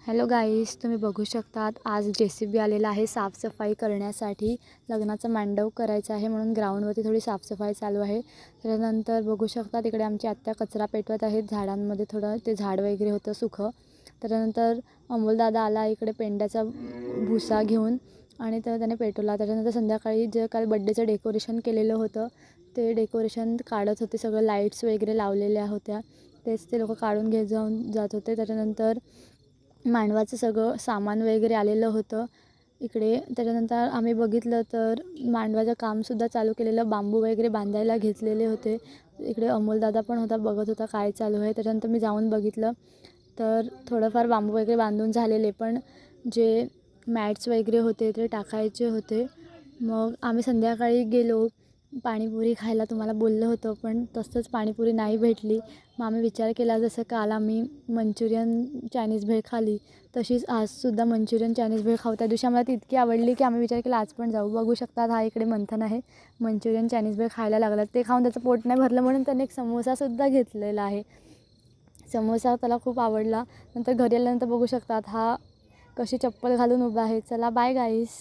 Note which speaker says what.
Speaker 1: Hello गाईस, तुम्ही बघू शकतात आज JCB आलेला आहे साफसफाई करण्यासाठी. लग्नाचा मांडव करायचा आहे म्हणून ग्राउंडवरती थोडी साफसफाई चालू आहे. त्यानंतर बघू शकता तिकडे आमची आत्या कचरा पेटवत आहेत. झाडांमध्ये थोडं ते झाड वगैरे होतं सुखं. त्यानंतर अमोलदादा आला इकडे पेंड्याचा भुसा घेऊन आणि त्याने पेटवला. त्याच्यानंतर संध्याकाळी जे काल बड्डेचं डेकोरेशन केलेलं होतं ते डेकोरेशन काढत होते. सगळं लाईट्स वगैरे लावलेल्या होत्या तेच ते लोक काढून जात होते. त्याच्यानंतर मांडवाचं सगळं सामान वगैरे आलेलं होतं इकडे. त्याच्यानंतर आम्ही बघितलं तर मांडवाचं कामसुद्धा चालू केलेलं, बांबू वगैरे बांधायला घेतलेले होते. इकडे अमोलदादा पण होता, बघत होता काय चालू आहे. त्याच्यानंतर मी जाऊन बघितलं तर थोडंफार बांबू वगैरे बांधून झालेले, पण जे मॅट्स वगैरे होते ते टाकायचे होते. मग आम्ही संध्याकाळी गेलो पाणीपुरी खायला, तुम्हाला बोललं होतं, पण तसंच पाणीपुरी नाही भेटली. मग आम्ही विचार केला जसं काल आम्ही मंचुरियन चायनीज भेळ खाली तशीच आजसुद्धा मंचुरियन चायनीज भेळ खाऊ. त्या दिवशी आम्हाला ती इतकी आवडली की आम्ही विचार केला आज पण जाऊ. बघू शकतात हा इकडे मंथन आहे, मंचुरियन चायनीज भेळ खायला लागला. ते खाऊन त्याचं पोट नाही भरलं म्हणून त्याने एक समोसासुद्धा घेतलेला आहे. समोसा त्याला खूप आवडला. नंतर घरी आल्यानंतर बघू शकतात हा कशी चप्पल घालून उभा आहे. चला बाय गाईस.